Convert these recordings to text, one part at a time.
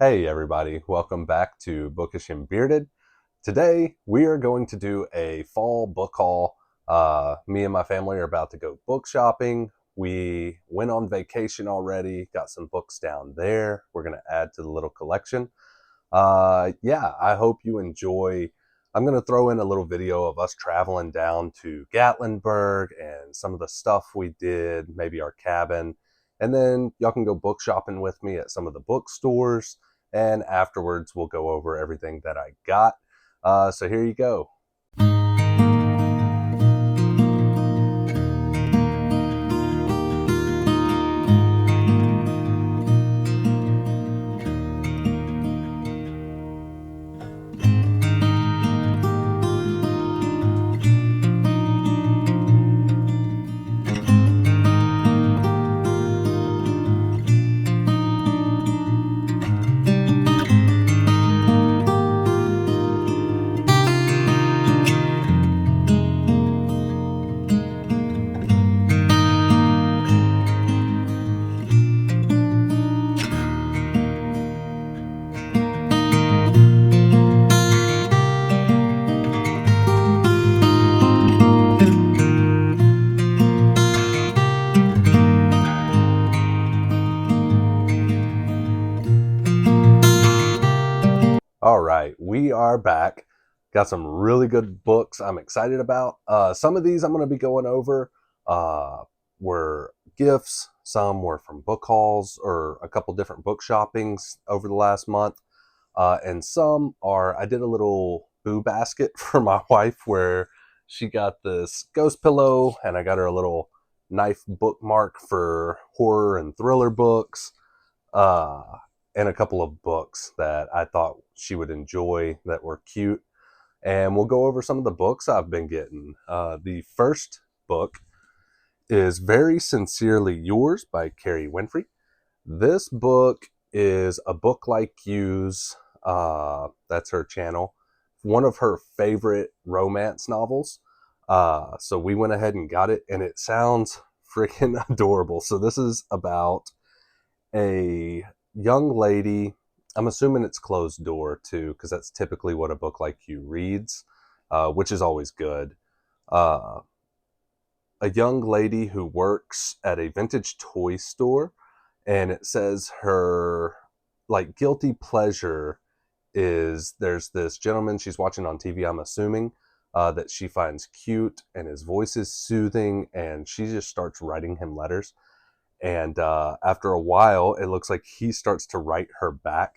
Hey everybody, welcome back to Bookish and Bearded. Today we are going to do a fall book haul. Me and my family are about to go book shopping. We went on vacation already, got some books down there. We're going to add to the little collection. Yeah, I hope you enjoy. I'm going to throw in a little video of us traveling down to Gatlinburg and some of the stuff we did, maybe our cabin. And then y'all can go book shopping with me at some of the bookstores. And afterwards, we'll go over everything that I got. So here you go. All right, we are back. Got some really good books I'm excited about. Some of these I'm going to be going over were gifts. Some were from book hauls or a couple different book shoppings over the last month. And some are, I did a little boo basket for my wife where she got this ghost pillow and I got her a little knife bookmark for horror and thriller books. Uh, and a couple of books that I thought she would enjoy that were cute. And we'll go over some of the books I've been getting. The first book is Very Sincerely Yours by Carrie Winfrey. This book is a book like You's, that's her channel, one of her favorite romance novels. So we went ahead and got it, and it sounds freaking adorable. So this is about a young lady. I'm assuming it's closed door too, because that's typically what a book like You reads, which is always good. Uh, a young lady who works at a vintage toy store, and it says her like guilty pleasure is there's this gentleman she's watching on TV. I'm assuming that she finds cute, and his voice is soothing, and she just starts writing him letters. And after a while, it looks like he starts to write her back.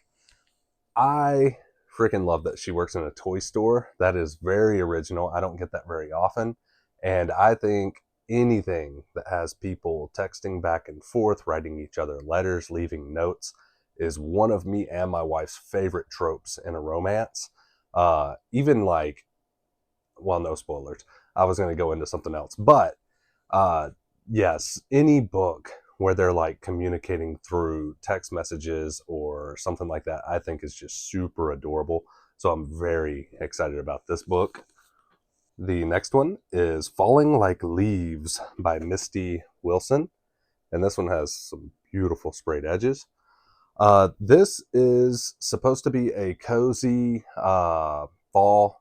I freaking love that she works in a toy store. That is very original. I don't get that very often. And I think anything that has people texting back and forth, writing each other letters, leaving notes, is one of me and my wife's favorite tropes in a romance. Even like, well, no spoilers. I was going to go into something else. But uh, yes, any book where they're like communicating through text messages or something like that, I think is just super adorable. So I'm very excited about this book. The next one is Falling Like Leaves by Misty Wilson. And this one has some beautiful sprayed edges. This is supposed to be a cozy fall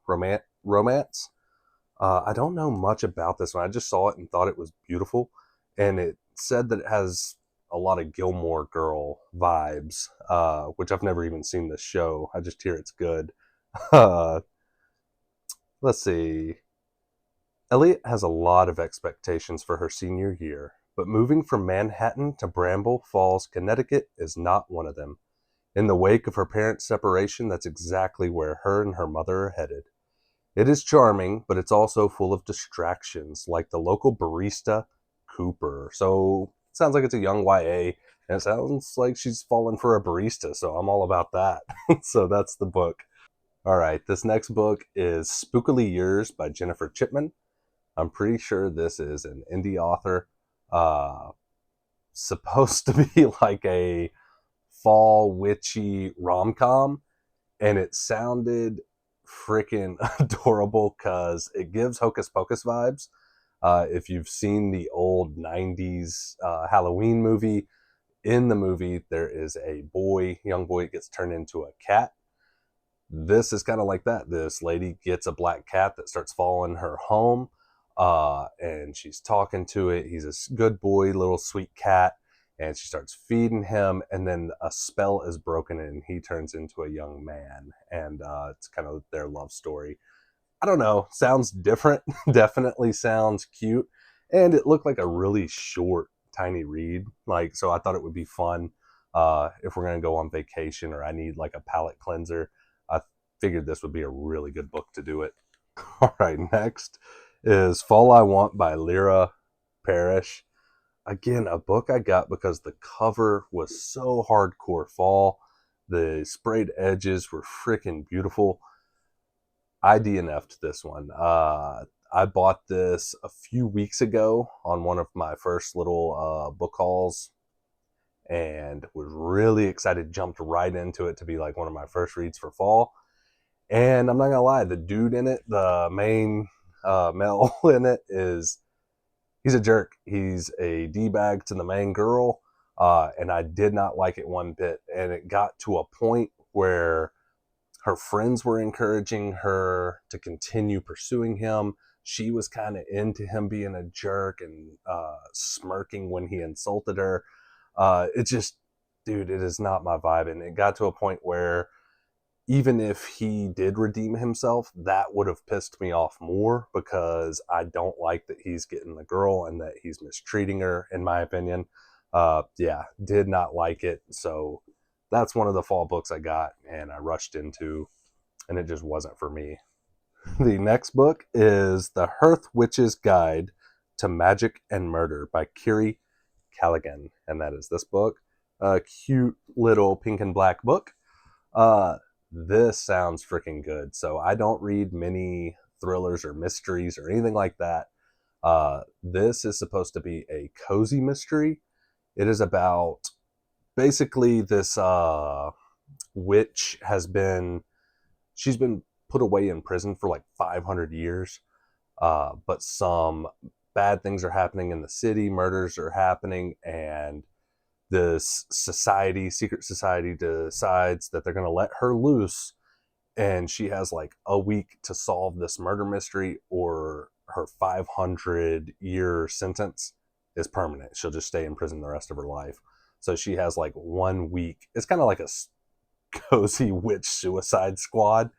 romance. I don't know much about this one. I just saw it and thought it was beautiful. And it said that it has a lot of Gilmore Girl vibes, which I've never even seen this show. I just hear it's good. Uh, let's see. Elliot has a lot of expectations for her senior year, but moving from Manhattan to Bramble Falls, Connecticut is not one of them. In the wake of her parents' separation, that's exactly where her and her mother are headed. It is charming, but it's also full of distractions, like the local barista, Cooper. So it sounds like it's a young YA, and it sounds like she's fallen for a barista, so I'm all about that. So that's the book. All right, this next book is Spookily Yours by Jennifer Chipman. I'm pretty sure this is an indie author. Uh, Supposed to be like a fall witchy rom-com, and it sounded freaking adorable because it gives Hocus Pocus vibes. If you've seen the old 90s Halloween movie, In the movie, there is a young boy gets turned into a cat. This is kind of like that. This lady gets a black cat that starts following her home, and she's talking to it. He's a good boy, little sweet cat, and she starts feeding him, and then a spell is broken and he turns into a young man, and it's kind of their love story. I don't know, sounds different. Definitely sounds cute, and it looked like a really short, tiny read. Like, so I thought it would be fun if we're gonna go on vacation or I need like a palate cleanser. I figured this would be a really good book to do it. All right, next is Fall I Want by Lyra Parrish. Again, a book I got because the cover was so hardcore fall. The sprayed edges were freaking beautiful. I DNF'd this one. I bought this a few weeks ago on one of my first little book hauls and was really excited, jumped right into it to be like one of my first reads for fall. And I'm not gonna lie, the dude in it, the main male in it, he's a jerk. He's a D-bag to the main girl, and I did not like it one bit. And it got to a point where her friends were encouraging her to continue pursuing him. She was kind of into him being a jerk and smirking when he insulted her. It just, dude, it is not my vibe. And it got to a point where even if he did redeem himself, that would have pissed me off more because I don't like that he's getting the girl and that he's mistreating her, in my opinion. Yeah, did not like it. So that's one of the fall books I got and I rushed into, and it just wasn't for me. The next book is The Hearth Witch's Guide to Magic and Murder by Kiri Callaghan, and that is this book. A cute little pink and black book. This sounds freaking good. So I don't read many thrillers or mysteries or anything like that. This is supposed to be a cozy mystery. It is about basically this witch she's been put away in prison for like 500 years. But some bad things are happening in the city, murders are happening, and this secret society, decides that they're going to let her loose, and she has like a week to solve this murder mystery, or her 500-year sentence is permanent. She'll just stay in prison the rest of her life. So she has like 1 week. It's kind of like a cozy witch suicide squad.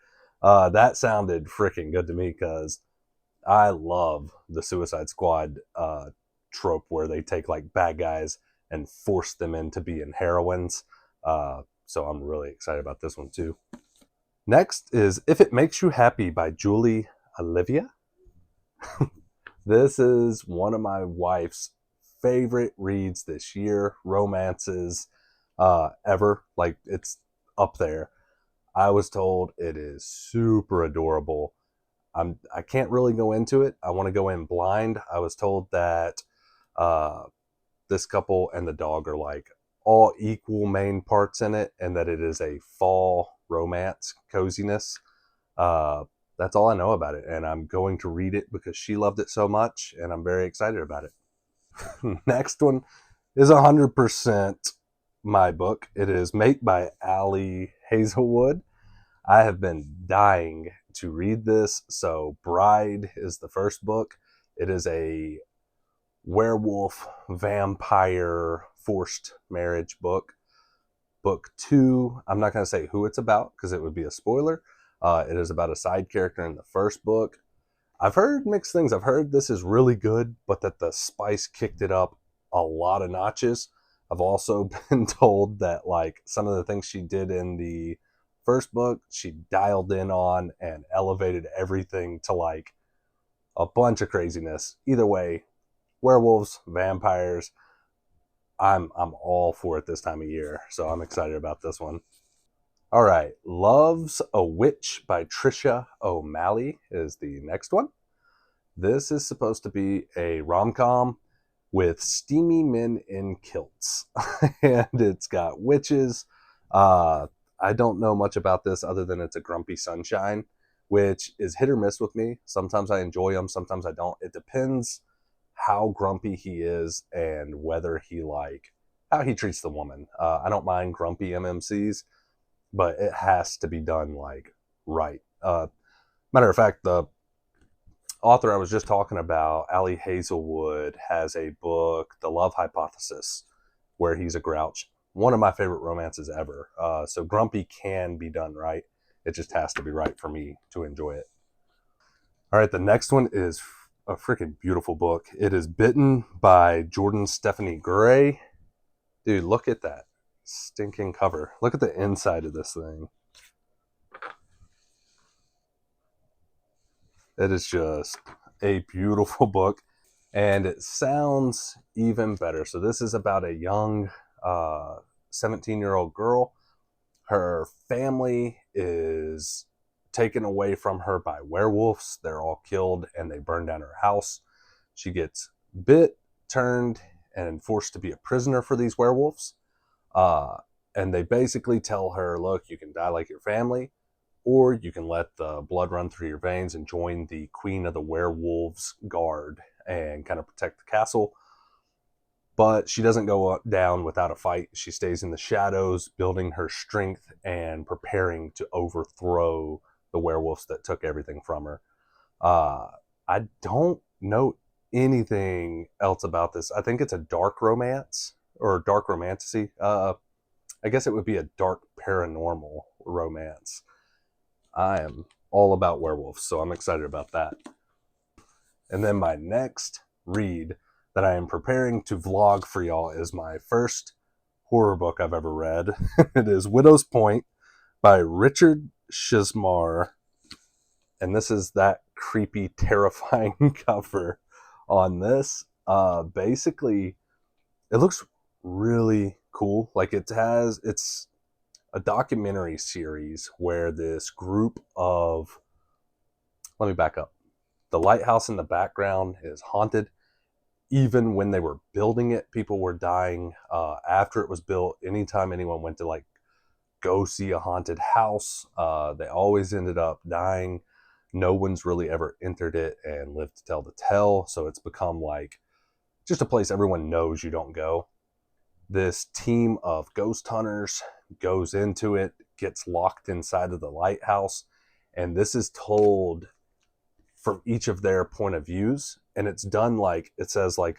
That sounded freaking good to me because I love the Suicide Squad trope where they take like bad guys and force them into being heroines. So I'm really excited about this one too. Next is If It Makes You Happy by Julie Olivia. This is one of my wife's favorite reads this year, romances ever. Like, it's up there. I was told it is super adorable. I can't really go into it. I want to go in blind. I was told that uh, this couple and the dog are like all equal main parts in it, and that it is a fall romance coziness. That's all I know about it, and I'm going to read it because she loved it so much, and I'm very excited about it. Next one is 100% my book. It is Mate by Allie Hazelwood. I have been dying to read this. So Bride is the first book. It is a werewolf vampire forced marriage book. Book 2, I'm not going to say who it's about because it would be a spoiler. It is about a side character in the first book. I've heard mixed things. I've heard this is really good, but that the spice kicked it up a lot of notches. I've also been told that like some of the things she did in the first book, she dialed in on and elevated everything to like a bunch of craziness. Either way, werewolves, vampires, I'm all for it this time of year. So I'm excited about this one. All right, Love's a Witch by Trisha O'Malley is the next one. This is supposed to be a rom-com with steamy men in kilts. And it's got witches. I don't know much about this other than it's a grumpy sunshine, which is hit or miss with me. Sometimes I enjoy them, sometimes I don't. It depends how grumpy he is and whether he like how he treats the woman. I don't mind grumpy MMCs, but it has to be done like right. Matter of fact, the author I was just talking about, Ali Hazelwood, has a book, The Love Hypothesis, where he's a grouch. One of my favorite romances ever. So grumpy can be done right. It just has to be right for me to enjoy it. All right, the next one is a freaking beautiful book. It is Bitten by Jordan Stephanie Gray. Dude, look at that stinking cover. Look at the inside of this thing. It is just a beautiful book, and it sounds even better. So this is about a young 17-year-old girl. Her family is taken away from her by werewolves. They're all killed, and they burn down her house. She gets bit, turned, and forced to be a prisoner for these werewolves. Uh, and they basically tell her, look, you can die like your family, or you can let the blood run through your veins and join the Queen of the Werewolves Guard and kind of protect the castle. But she doesn't go down without a fight. She stays in the shadows, building her strength and preparing to overthrow the werewolves that took everything from her. Uh, I don't know anything else about this. I think it's a dark romance or dark romantasy. I guess it would be a dark paranormal romance. I am all about werewolves, so I'm excited about that. And then my next read that I am preparing to vlog for y'all is my first horror book I've ever read. It is Widow's Point by Richard Shizmar. And this is that creepy, terrifying cover on this. Basically, it looks really cool. Like it's a documentary series where this group of, let me back up. The lighthouse in the background is haunted. Even when they were building it, people were dying. After it was built, anytime anyone went to like go see a haunted house, they always ended up dying. No one's really ever entered it and lived to tell the tale. So it's become like just a place everyone knows you don't go. This team of ghost hunters goes into it, gets locked inside of the lighthouse, and this is told from each of their point of views. And it's done like, it says like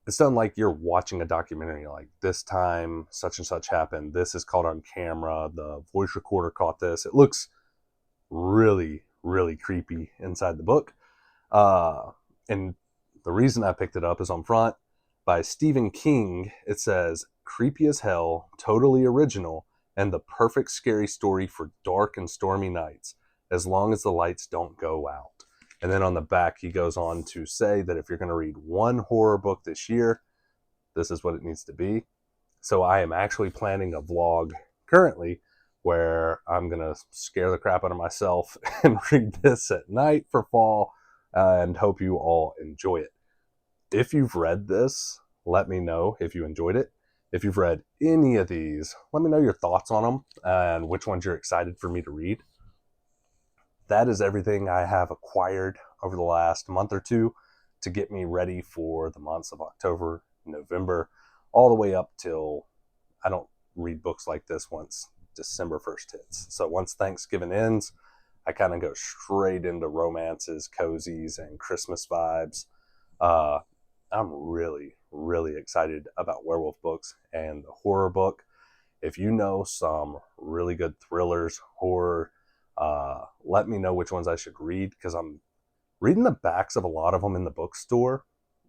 it's done like you're watching a documentary. Like, this time such and such happened, this is caught on camera, the voice recorder caught this. It looks really, really creepy inside the book. And the reason I picked it up is on front, by Stephen King. It says, creepy as hell, totally original, and the perfect scary story for dark and stormy nights, as long as the lights don't go out. And then on the back, he goes on to say that if you're going to read one horror book this year, this is what it needs to be. So I am actually planning a vlog currently where I'm going to scare the crap out of myself and read this at night for fall, and hope you all enjoy it. If you've read this, let me know if you enjoyed it. If you've read any of these, let me know your thoughts on them and which ones you're excited for me to read. That is everything I have acquired over the last month or two to get me ready for the months of October, November, all the way up till I don't read books like this once December 1st hits. So once Thanksgiving ends, I kind of go straight into romances, cozies, and Christmas vibes. I'm really, really excited about werewolf books and the horror book. If you know some really good thrillers, horror, let me know which ones I should read, because I'm reading the backs of a lot of them in the bookstore.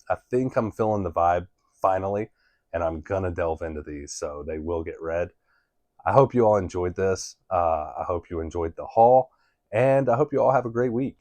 I think I'm feeling the vibe finally, and I'm going to delve into these, so they will get read. I hope you all enjoyed this. I hope you enjoyed the haul, and I hope you all have a great week.